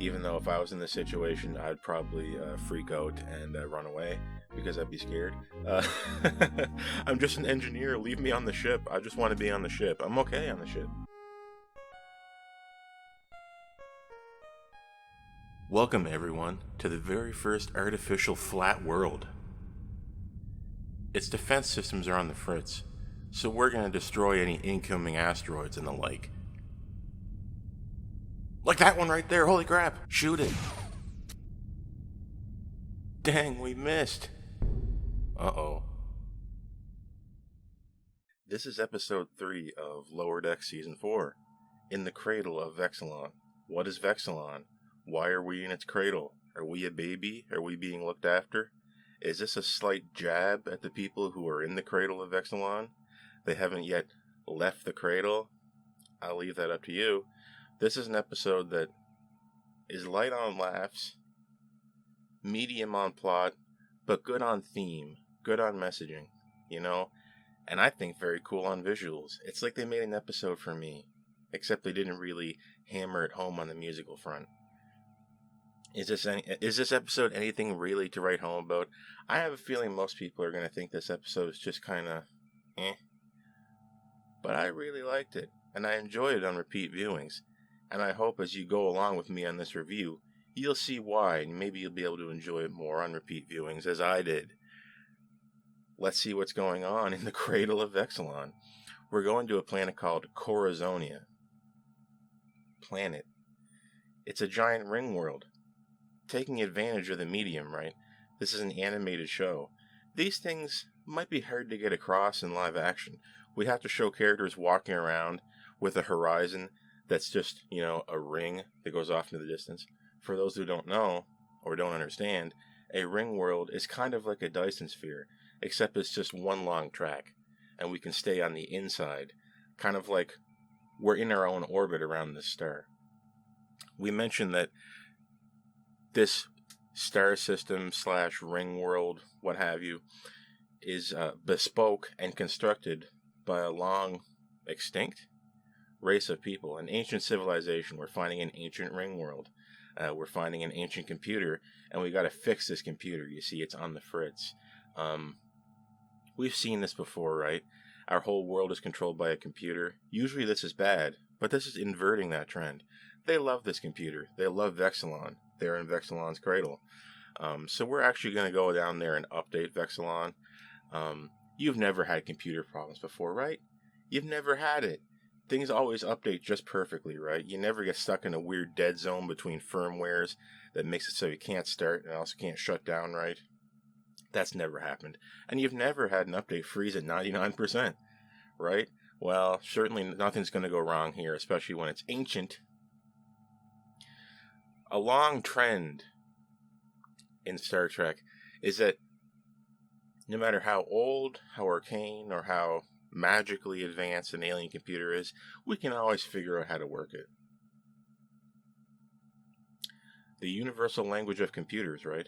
even though if I was in this situation, I'd probably freak out and run away because I'd be scared. I'm just an engineer. Leave me on the ship. I just want to be on the ship. I'm okay on the ship. Welcome, everyone, to the very first artificial flat world. Its defense systems are on the fritz, so we're going to destroy any incoming asteroids and the like. Like that one right there, holy crap! Shoot it! Dang, we missed! Uh-oh. This is episode 3 of Lower Deck Season 4, In the Cradle of Vexilon. What is Vexilon? Why are we in its cradle? Are we a baby? Are we being looked after? Is this a slight jab at the people who are in the cradle of Vexilon? They haven't yet left the cradle? I'll leave that up to you. This is an episode that is light on laughs, medium on plot, but good on theme, good on messaging, you know? And I think very cool on visuals. It's like they made an episode for me, except they didn't really hammer it home on the musical front. Is this episode anything really to write home about? I have a feeling most people are going to think this episode is just kind of eh. But I really liked it, and I enjoyed it on repeat viewings. And I hope as you go along with me on this review, you'll see why, and maybe you'll be able to enjoy it more on repeat viewings as I did. Let's see what's going on in the cradle of Vexilon. We're going to a planet called Corozonia. Planet. It's a giant ring world. Taking advantage of the medium, right? This is an animated show. These things might be hard to get across in live action. We have to show characters walking around with a horizon that's just, a ring that goes off into the distance. For those who don't know or don't understand, a ring world is kind of like a Dyson sphere, except it's just one long track, and we can stay on the inside, kind of like we're in our own orbit around this star. We mentioned that this star system / ring world, what have you, is bespoke and constructed by a long extinct race of people, an ancient civilization. We're finding an ancient ring world. We're finding an ancient computer, and we got to fix this computer. You see, it's on the fritz. We've seen this before, right? Our whole world is controlled by a computer. Usually this is bad, but this is inverting that trend. They love this computer. They love Vexilon. They're in Vexilon's cradle. So we're actually going to go down there and update Vexilon. You've never had computer problems before, right? You've never had it. Things always update just perfectly, right? You never get stuck in a weird dead zone between firmwares that makes it so you can't start and also can't shut down, right? That's never happened. And you've never had an update freeze at 99%, right? Well, certainly nothing's going to go wrong here, especially when it's ancient. A long trend in Star Trek is that no matter how old, how arcane, or how magically advanced an alien computer is, we can always figure out how to work it. The universal language of computers, right?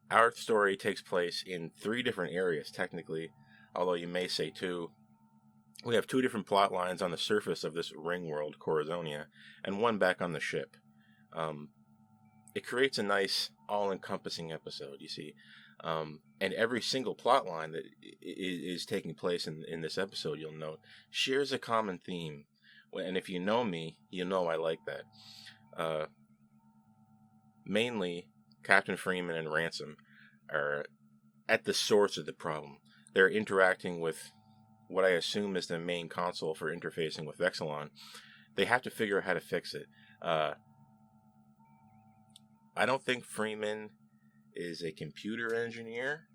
Our story takes place in 3 different areas, technically, although you may say 2. We have 2 different plot lines on the surface of this ring world, Corozonia, and 1 back on the ship. It creates a nice, all-encompassing episode, you see. And every single plot line that is taking place in this episode, you'll note, shares a common theme. And if you know me, you know I like that. Mainly, Captain Freeman and Ransom are at the source of the problem. They're interacting with what I assume is the main console for interfacing with Vexilon. They have to figure out how to fix it. I don't think Freeman is a computer engineer.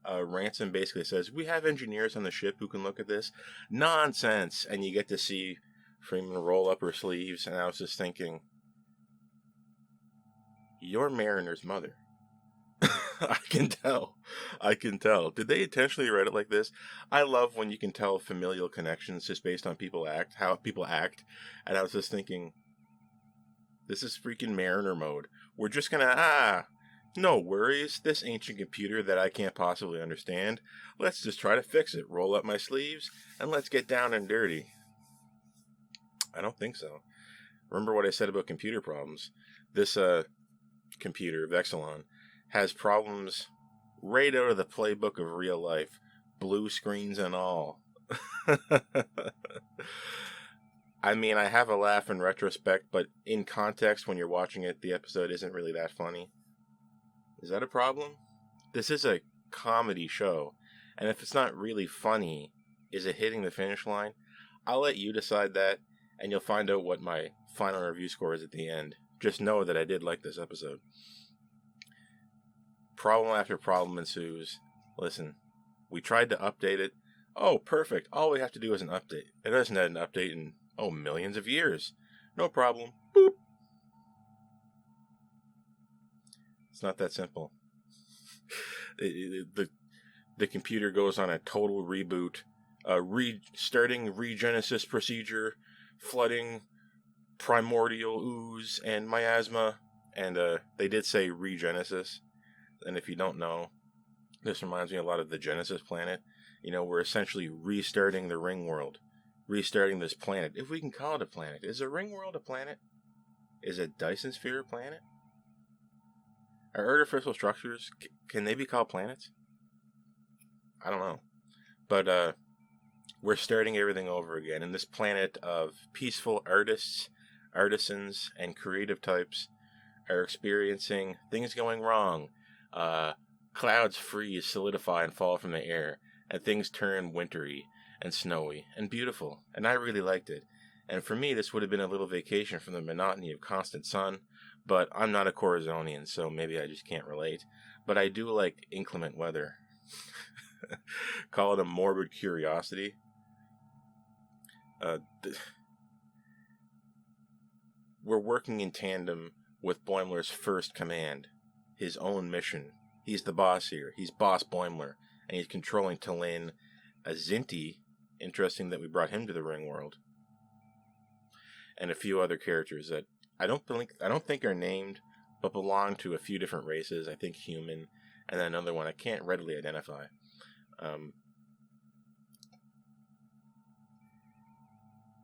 Ransom basically says, we have engineers on the ship who can look at this. Nonsense! And you get to see Freeman roll up her sleeves, and I was just thinking, you're Mariner's mother. I can tell. Did they intentionally write it like this? I love when you can tell familial connections just based on how people act. And I was just thinking, this is freaking Mariner mode. We're just gonna, no worries. This ancient computer that I can't possibly understand. Let's just try to fix it. Roll up my sleeves and let's get down and dirty. I don't think so. Remember what I said about computer problems? This computer, Vexilon, has problems right out of the playbook of real life. Blue screens and all. I mean, I have a laugh in retrospect, but in context, when you're watching it, the episode isn't really that funny. Is that a problem? This is a comedy show, and if it's not really funny, is it hitting the finish line? I'll let you decide that, and you'll find out what my final review score is at the end. Just know that I did like this episode. Problem after problem ensues. Listen, we tried to update it. Oh, perfect. All we have to do is an update. It hasn't had an update in, millions of years. No problem. Boop. It's not that simple. The computer goes on a total reboot, restarting regenesis procedure, flooding primordial ooze and miasma, and they did say regenesis. And if you don't know, this reminds me a lot of the Genesis planet. We're essentially restarting the ring world, restarting this planet, if we can call it a planet. Is a ring world a planet? Is a Dyson sphere a planet? Are artificial structures, can they be called planets? I don't know. But we're starting everything over again in this planet of peaceful artists, artisans, and creative types are experiencing things going wrong. Clouds freeze, solidify, and fall from the air, and things turn wintry and snowy and beautiful, and I really liked it. And for me, this would have been a little vacation from the monotony of constant sun, but I'm not a Corazonian, so maybe I just can't relate. But I do like inclement weather. Call it a morbid curiosity. We're working in tandem with Boimler's first command, his own mission. He's the boss here. He's Boss Boimler, and he's controlling Talin, a Zinti. Interesting that we brought him to the ring world, and a few other characters that I don't think are named, but belong to a few different races. I think human, and then another one I can't readily identify.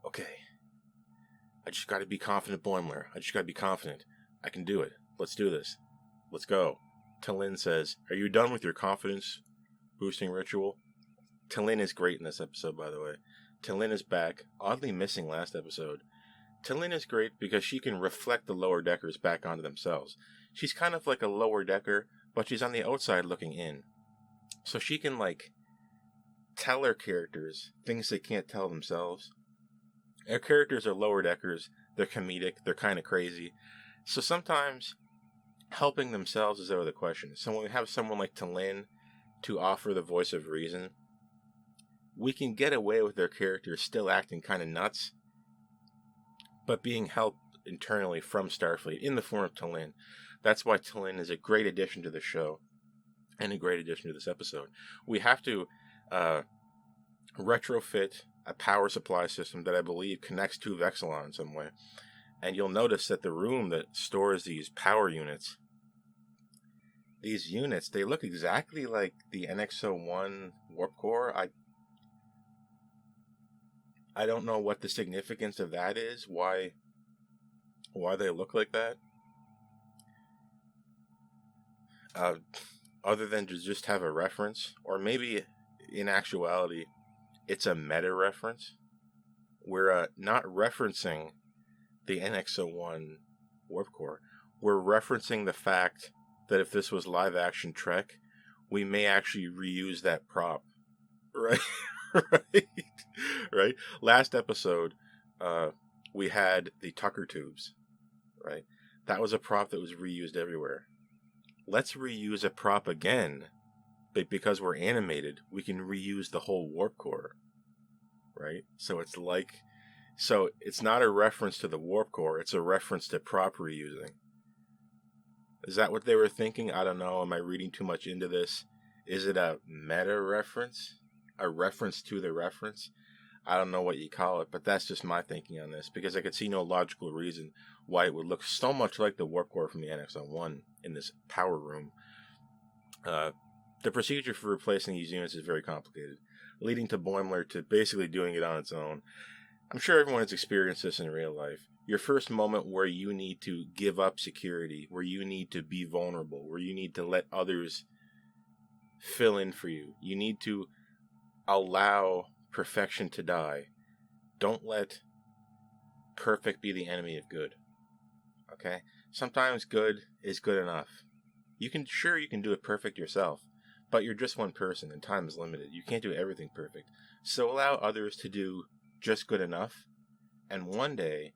Okay. I just got to be confident, Boimler. I just got to be confident. I can do it. Let's do this. Let's go. Talin says, "Are you done with your confidence-boosting ritual?" Talin is great in this episode, by the way. Talin is back, oddly missing last episode. Talin is great because she can reflect the lower deckers back onto themselves. She's kind of like a lower decker, but she's on the outside looking in. So she can, tell her characters things they can't tell themselves. Our characters are lower deckers, they're comedic, they're kind of crazy. So sometimes helping themselves is out of the question. So when we have someone like Talin to offer the voice of reason, we can get away with their characters still acting kind of nuts, but being helped internally from Starfleet in the form of Talin. That's why Talin is a great addition to the show and a great addition to this episode. We have to retrofit a power supply system that I believe connects to Vexilon in some way. And you'll notice that the room that stores these power units, they look exactly like the NX-01 warp core. I don't know what the significance of that is, why they look like that. Other than to just have a reference, or maybe in actuality, it's a meta reference. We're not referencing the NX-01 warp core. We're referencing the fact that if this was live action Trek, we may actually reuse that prop. Right? Right? Last episode, we had the Tucker tubes. Right? That was a prop that was reused everywhere. Let's reuse a prop again. But because we're animated, we can reuse the whole warp core. Right? So it's not a reference to the warp core, it's a reference to prop reusing. Is that what they were thinking? I don't know. Am I reading too much into this? Is it a meta reference? A reference to the reference? I don't know what you call it, but that's just my thinking on this, because I could see no logical reason why it would look so much like the warp core from the NX-01 in this power room. The procedure for replacing these units is very complicated, leading to Boimler to basically doing it on its own. I'm sure everyone has experienced this in real life. Your first moment where you need to give up security, where you need to be vulnerable, where you need to let others fill in for you. You need to allow perfection to die. Don't let perfect be the enemy of good. Okay? Sometimes good is good enough. You can do it perfect yourself, but you're just one person and time is limited. You can't do everything perfect. So allow others to do just good enough, and one day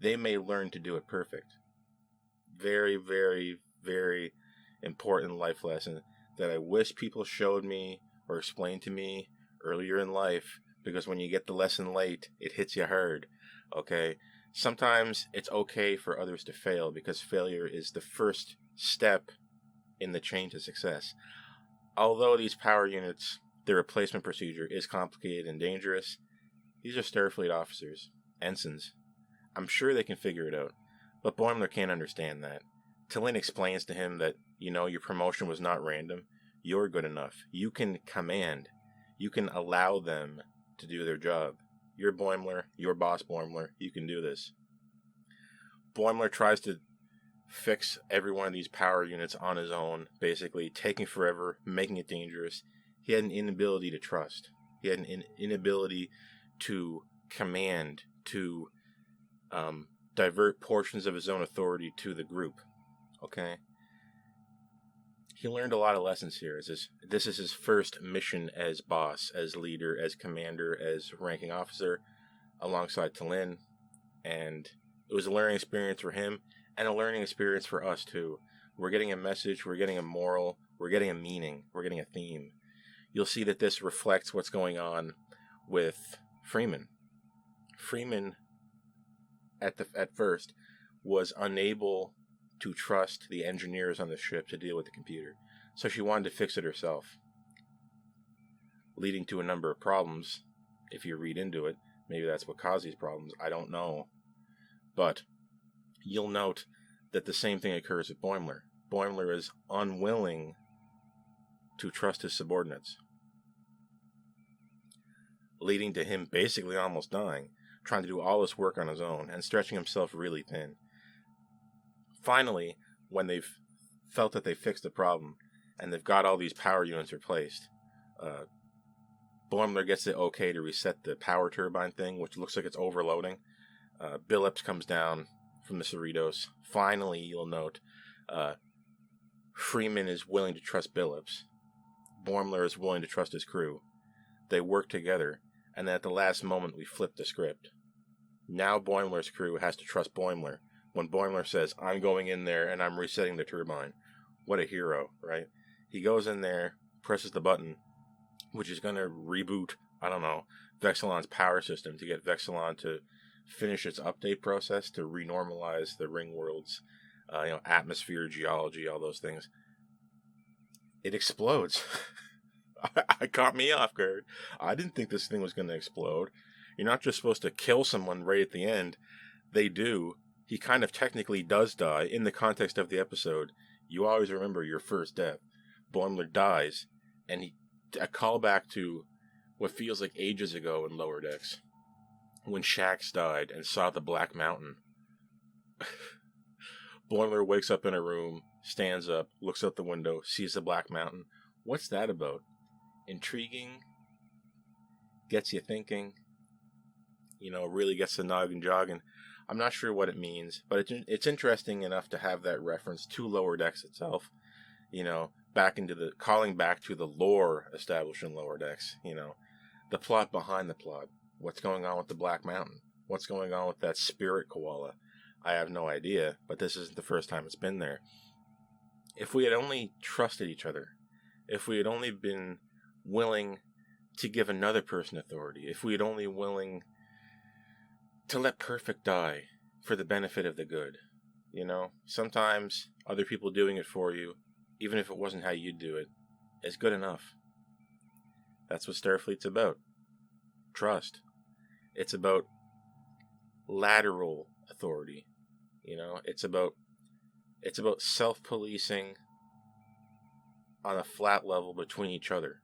they may learn to do it perfect. Very, very, very important life lesson that I wish people showed me or explained to me earlier in life, because when you get the lesson late, it hits you hard. Okay? Sometimes it's okay for others to fail, because failure is the first step in the chain to success. Although these power units, their replacement procedure is complicated and dangerous, these are Starfleet officers, ensigns. I'm sure they can figure it out, but Boimler can't understand that. T'Lyn explains to him that, your promotion was not random. You're good enough. You can command. You can allow them to do their job. You're Boimler. You're boss Boimler. You can do this. Boimler tries to fix every one of these power units on his own, basically, taking forever, making it dangerous. He had an inability to trust. He had an inability to command, to divert portions of his own authority to the group. Okay? He learned a lot of lessons here. This is his first mission as boss, as leader, as commander, as ranking officer, alongside T'Lyn. And it was a learning experience for him, and a learning experience for us, too. We're getting a message, we're getting a moral, we're getting a meaning, we're getting a theme. You'll see that this reflects what's going on with Freeman. Freeman, at first, was unable to trust the engineers on the ship to deal with the computer, so she wanted to fix it herself, leading to a number of problems. If you read into it, maybe that's what caused these problems, I don't know. But you'll note that the same thing occurs with Boimler. Boimler is unwilling to trust his subordinates, leading to him basically almost dying, trying to do all this work on his own and stretching himself really thin. Finally, when they've felt that they fixed the problem and they've got all these power units replaced, Boimler gets the okay to reset the power turbine thing, which looks like it's overloading. Billups comes down from the Cerritos. Finally, you'll note, Freeman is willing to trust Billups. Boimler is willing to trust his crew. They work together, and then at the last moment we flip the script. Now Boimler's crew has to trust Boimler. When Boimler says, I'm going in there and I'm resetting the turbine. What a hero, right? He goes in there, presses the button, which is going to reboot, Vexilon's power system to get Vexilon to finish its update process to renormalize the ring world's, atmosphere, geology, all those things. It explodes. It caught me off guard. I didn't think this thing was going to explode. You're not just supposed to kill someone right at the end. They do. He kind of technically does die in the context of the episode. You always remember your first death. Boimler dies, and a callback to what feels like ages ago in Lower Decks, when Shax died and saw the Black Mountain. Boimler wakes up in a room, stands up, looks out the window, sees the Black Mountain. What's that about? Intriguing, gets you thinking, really gets the noggin jogging. I'm not sure what it means, but it's interesting enough to have that reference to Lower Decks itself, calling back to the lore established in Lower Decks, the plot behind the plot. What's going on with the Black Mountain? What's going on with that spirit koala? I have no idea, but this isn't the first time it's been there. If we had only trusted each other, if we had only been willing to give another person authority, if we had only willing to let perfect die for the benefit of the good, sometimes other people doing it for you, even if it wasn't how you'd do it, is good enough. That's what Starfleet's about. Trust. It's about lateral authority. It's about self-policing on a flat level between each other.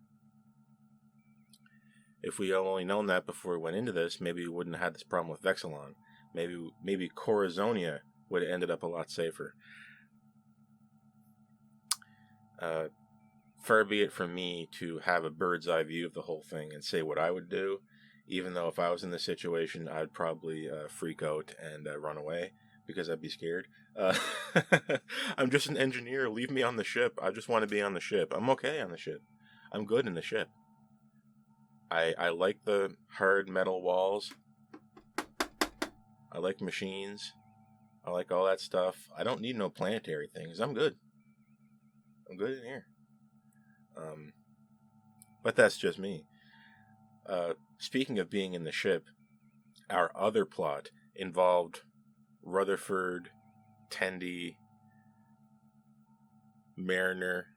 If we had only known that before we went into this, maybe we wouldn't have had this problem with Vexilon. Maybe Corazonia would have ended up a lot safer. Far be it from me to have a bird's eye view of the whole thing and say what I would do, even though if I was in this situation, I'd probably freak out and run away because I'd be scared. I'm just an engineer. Leave me on the ship. I just want to be on the ship. I'm okay on the ship. I'm good in the ship. I like the hard metal walls. I like machines. I like all that stuff. I don't need no planetary things. I'm good. I'm good in here. But that's just me. Speaking of being in the ship, our other plot involved Rutherford, Tendi, Mariner.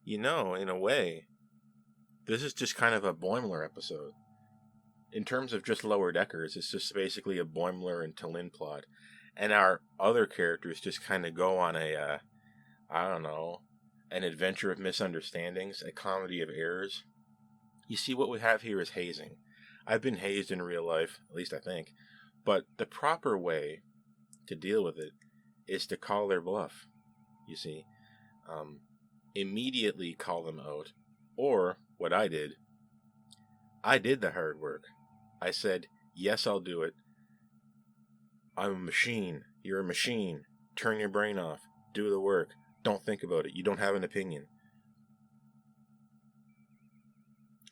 You know, in a way, this is just kind of a Boimler episode. In terms of just lower deckers, it's just basically a Boimler and Tallinn plot. And our other characters just kind of go on a, an adventure of misunderstandings, a comedy of errors. You see, what we have here is hazing. I've been hazed in real life, at least I think. But the proper way to deal with it is to call their bluff, you see. Immediately call them out. Or, what I did the hard work. I said, yes, I'll do it. I'm a machine. You're a machine. Turn your brain off. Do the work. Don't think about it. You don't have an opinion.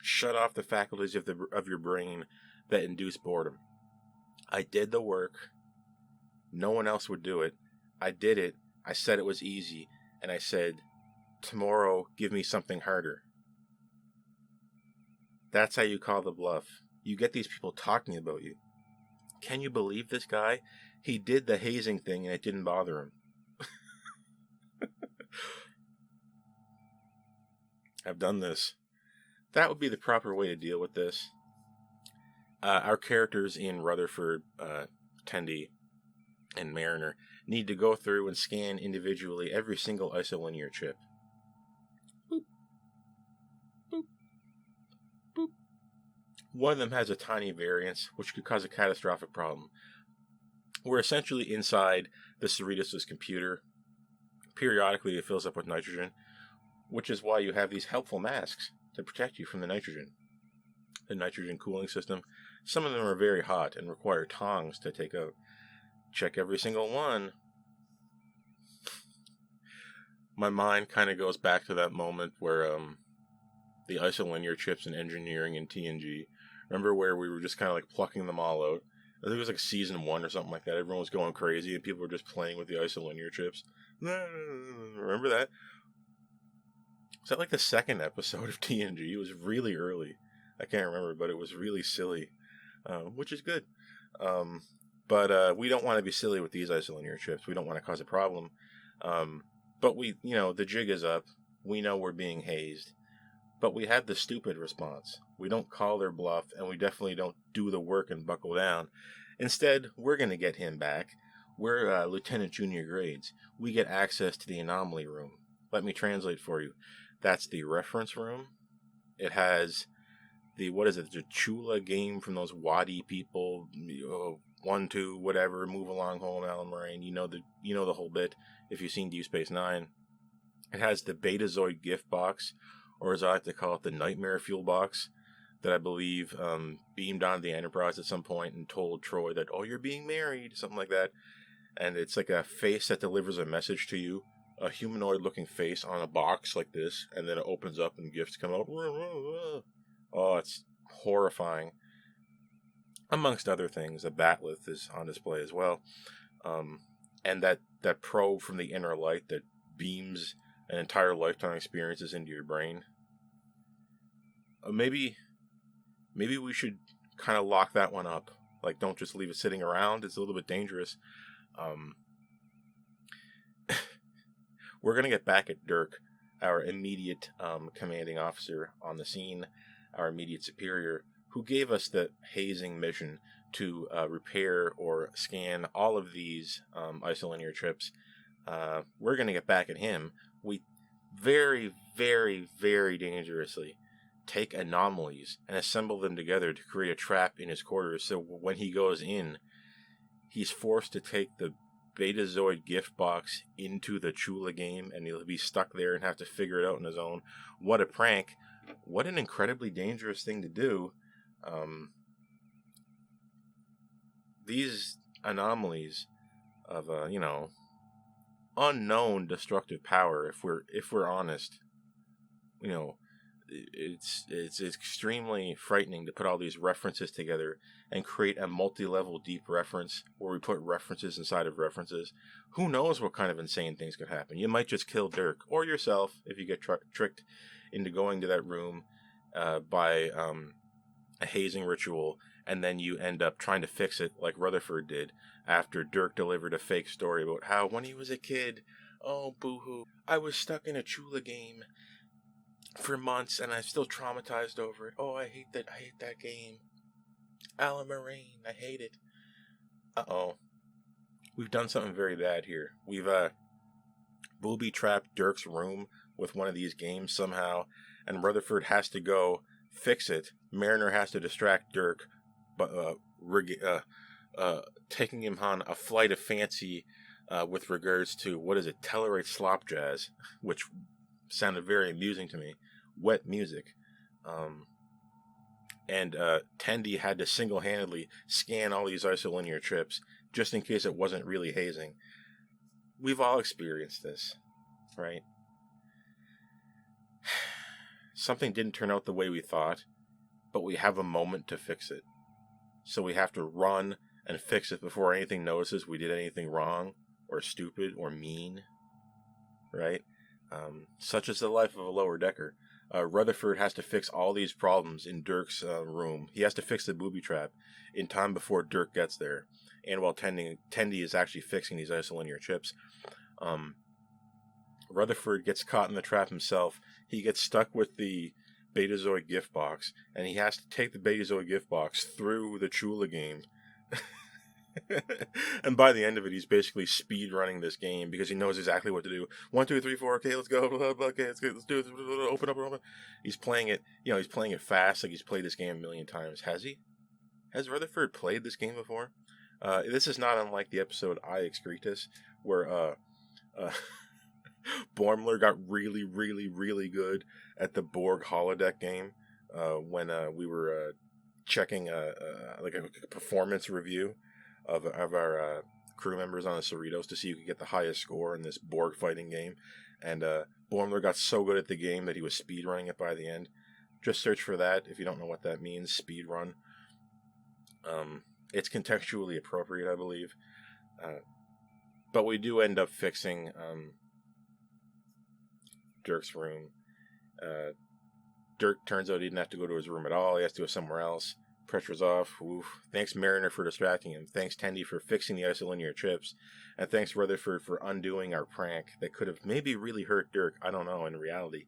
Shut off the faculties of your brain that induce boredom. I did the work. No one else would do it. I did it. I said it was easy. And I said, tomorrow, give me something harder. That's how you call the bluff. You get these people talking about you. Can you believe this guy? He did the hazing thing and it didn't bother him. I've done this. That would be the proper way to deal with this. Our characters in Rutherford, Tendi, and Mariner need to go through and scan individually every single isolinear chip. Boop. Boop. Boop. One of them has a tiny variance, which could cause a catastrophic problem. We're essentially inside the Cerritos' computer. Periodically, it fills up with nitrogen, which is why you have these helpful masks to protect you from the nitrogen cooling system. Some of them are very hot and require tongs to take out. Check every single one. My mind kind of goes back to that moment where the isolinear chips in engineering in TNG. Remember where we were just kind of like plucking them all out? I think it was like season 1 or something like that. Everyone was going crazy and people were just playing with the isolinear chips. Remember that? Was that like the second episode of TNG? It was really early. I can't remember, but it was really silly, which is good. But we don't want to be silly with these isolinear chips. We don't want to cause a problem. But the jig is up. We know we're being hazed. But we have the stupid response. We don't call their bluff, and we definitely don't do the work and buckle down. Instead, we're going to get him back. We're Lieutenant Junior grades. We get access to the anomaly room. Let me translate for you. That's the reference room. It has the Chula game from those Wadi people, 1, 2, whatever, move along home, Alan Moraine. You know the whole bit if you've seen Deep Space Nine. It has the Betazoid gift box, or as I like to call it, the Nightmare Fuel box, that I believe beamed onto the Enterprise at some point and told Troy that, oh, you're being married, something like that. And it's like a face that delivers a message to you, a humanoid-looking face on a box like this, and then it opens up and gifts come out. Oh, it's horrifying. Amongst other things, a batleth is on display as well. And that probe from the inner light that beams an entire lifetime experiences into your brain. Maybe we should kind of lock that one up. Like, don't just leave it sitting around. It's a little bit dangerous. We're going to get back at Dirk, our immediate commanding officer on the scene, our immediate superior, who gave us the hazing mission to repair or scan all of these isolinear trips. We're going to get back at him. We very, very, very dangerously take anomalies and assemble them together to create a trap in his quarters, so when he goes in, he's forced to take the Betazoid gift box into the Chula game, and he'll be stuck there and have to figure it out on his own. What a prank. What an incredibly dangerous thing to do. These anomalies of, unknown destructive power, if we're honest, it's extremely frightening to put all these references together and create a multi-level deep reference where we put references inside of references. Who knows what kind of insane things could happen? You might just kill Dirk or yourself if you get tricked into going to that room by a hazing ritual, and then you end up trying to fix it like Rutherford did after Dirk delivered a fake story about how when he was a kid, oh boo-hoo, I was stuck in a Chula game for months and I'm still traumatized over it. Oh, I hate that game. Alan Moraine, I hate it. Uh-oh. We've done something very bad here. We've booby-trapped Dirk's room with one of these games somehow, and Rutherford has to go fix it. Mariner has to distract Dirk, but taking him on a flight of fancy with regards to, Tellerite slop jazz, which sounded very amusing to me. Wet music. And Tendi had to single-handedly scan all these isolinear trips just in case it wasn't really hazing. We've all experienced this, right? Something didn't turn out the way we thought, but we have a moment to fix it. So we have to run and fix it before anything notices we did anything wrong or stupid or mean, right? Such is the life of a lower decker. Rutherford has to fix all these problems in Dirk's room. He has to fix the booby trap in time before Dirk gets there. And while Tendi is actually fixing these isolinear chips, Rutherford gets caught in the trap himself. He gets stuck with the Betazoid gift box, and he has to take the Betazoid gift box through the Chula game. And by the end of it, he's basically speed running this game because he knows exactly what to do. 1, 2, 3, 4. Okay, let's go. Okay, let's do it. Open up. He's playing it. He's playing it fast, like he's played this game a million times. Has he? Has Rutherford played this game before? This is not unlike the episode I Excretus, where Boimler got really, really, really good at the Borg holodeck game when we were checking a performance review of our crew members on the Cerritos to see who could get the highest score in this Borg fighting game. And Boimler got so good at the game that he was speedrunning it by the end. Just search for that if you don't know what that means, speedrun. It's contextually appropriate, I believe. But we do end up fixing Dirk's room. Dirk turns out he didn't have to go to his room at all. He has to go somewhere else. Pressure's off. Oof. Thanks Mariner for distracting him. Thanks Tendi for fixing the isolinear chips. And thanks Rutherford for undoing our prank that could have maybe really hurt Dirk. I don't know, in reality.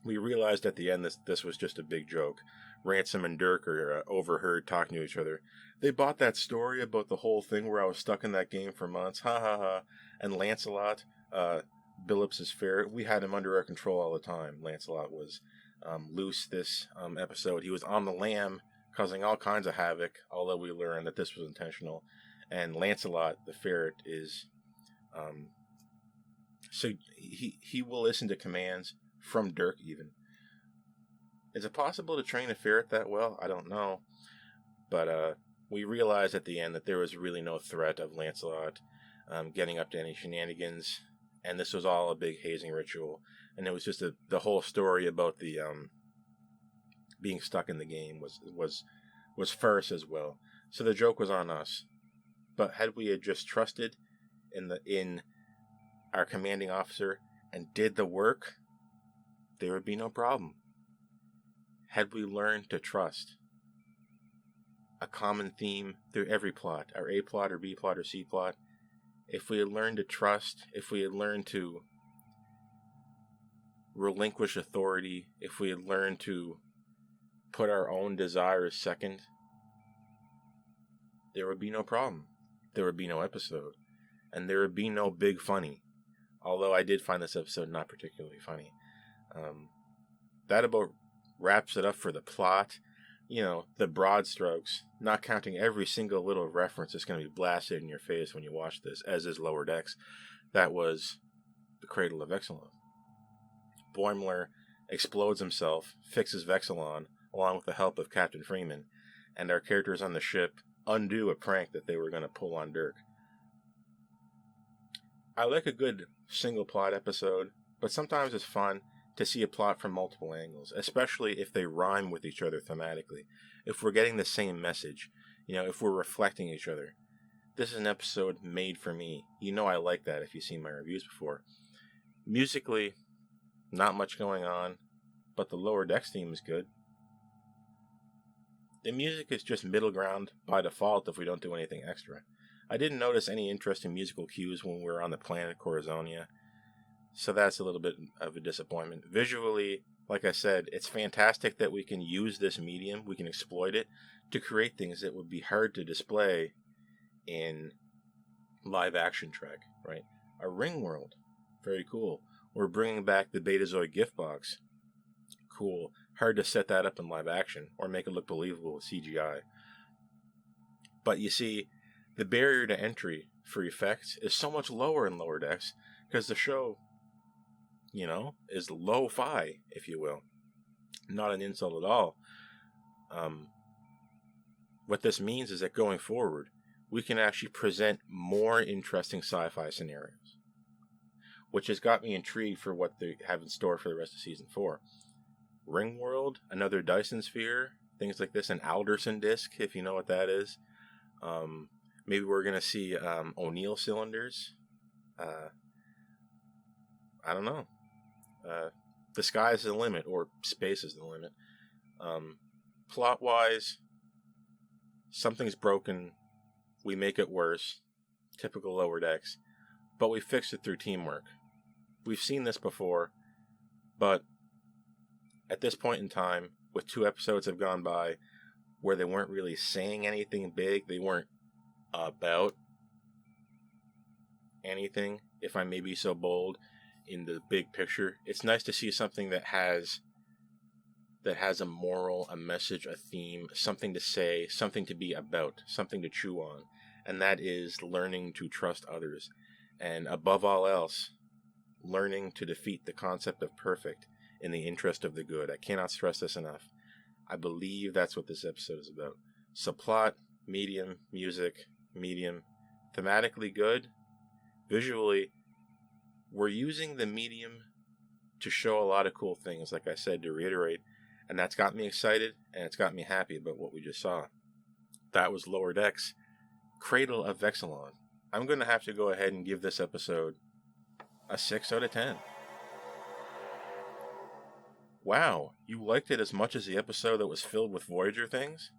We realized at the end this was just a big joke. Ransom and Dirk are overheard talking to each other. They bought that story about the whole thing where I was stuck in that game for months. Ha ha ha. And Lancelot, Billups' ferret, we had him under our control all the time. Lancelot was loose this episode. He was on the lam, causing all kinds of havoc, although we learned that this was intentional. And Lancelot, the ferret, is so he will listen to commands from Dirk even. Is it possible to train a ferret that well? I don't know. But we realized at the end that there was really no threat of Lancelot getting up to any shenanigans, and this was all a big hazing ritual. And it was just the whole story about the being stuck in the game was farce as well. So the joke was on us. But had we had just trusted in our commanding officer and did the work, there would be no problem. Had we learned to trust, a common theme through every plot, our A plot or B plot or C plot, if we had learned to trust, if we had learned to relinquish authority, if we had learned to put our own desires second, there would be no problem. There would be no episode. And there would be no big funny. Although I did find this episode not particularly funny. That about wraps it up for the plot. the broad strokes, not counting every single little reference that's going to be blasted in your face when you watch this, as is Lower Decks. That was the cradle of Vexilon. Boimler explodes himself, fixes Vexilon, along with the help of Captain Freeman, and our characters on the ship undo a prank that they were going to pull on Dirk. I like a good single plot episode, but sometimes it's fun to see a plot from multiple angles, especially if they rhyme with each other thematically. If we're getting the same message, if we're reflecting each other. This is an episode made for me. I like that if you've seen my reviews before. Musically, not much going on, but the Lower Decks theme is good. The music is just middle ground by default if we don't do anything extra. I didn't notice any interesting musical cues when we were on the planet Corazonia, so that's a little bit of a disappointment. Visually, like I said, it's fantastic that we can use this medium, we can exploit it to create things that would be hard to display in live action Trek, right? A ring world, very cool. We're bringing back the Betazoid gift box. Cool. Hard to set that up in live action or make it look believable with CGI. But you see, the barrier to entry for effects is so much lower in Lower Decks because the show, is lo-fi, if you will. Not an insult at all. What this means is that going forward, we can actually present more interesting sci-fi scenarios, which has got me intrigued for what they have in store for the rest of Season 4. Ringworld, another Dyson Sphere, things like this, an Alderson disc, if you know what that is. Maybe we're going to see O'Neill cylinders. I don't know. The sky is the limit, or space is the limit. Plot-wise, something's broken. We make it worse. Typical Lower Decks. But we fix it through teamwork. We've seen this before, but at this point in time, with 2 episodes have gone by where they weren't really saying anything big, they weren't about anything, if I may be so bold, in the big picture. It's nice to see something that has a moral, a message, a theme, something to say, something to be about, something to chew on, and that is learning to trust others, and above all else, learning to defeat the concept of perfect in the interest of the good. I cannot stress this enough. I believe that's what this episode is about. So plot, medium, music, medium, thematically good. Visually, we're using the medium to show a lot of cool things, like I said, to reiterate, and that's got me excited, and it's got me happy about what we just saw. That was Lower Decks, Cradle of Vexilon. I'm going to have to go ahead and give this episode a 6 out of 10. Wow, you liked it as much as the episode that was filled with Voyager things?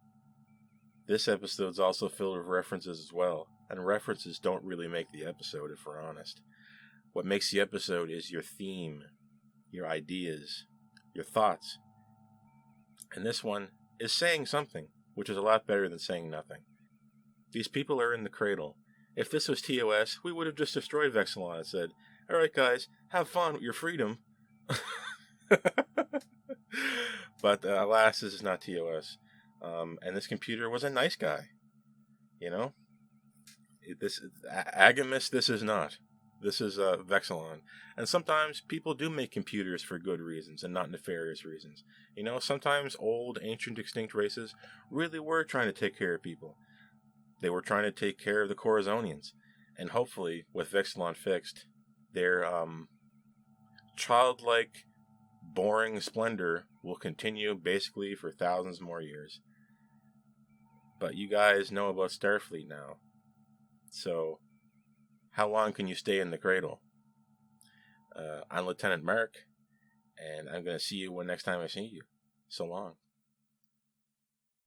This episode's also filled with references as well, and references don't really make the episode, if we're honest. What makes the episode is your theme, your ideas, your thoughts. And this one is saying something, which is a lot better than saying nothing. These people are in the cradle. If this was TOS, we would have just destroyed Vexilon and said, "Alright guys, have fun with your freedom." But alas, this is not TOS. And this computer was a nice guy. This Agamis, this is not. This is Vexilon. And sometimes people do make computers for good reasons and not nefarious reasons. Sometimes old, ancient, extinct races really were trying to take care of people. They were trying to take care of the Corazonians. And hopefully, with Vexilon fixed, their childlike, boring splendor will continue basically for thousands more years. But you guys know about Starfleet now. So, how long can you stay in the cradle? I'm Lieutenant Mark, and I'm going to see you next time I see you. So long.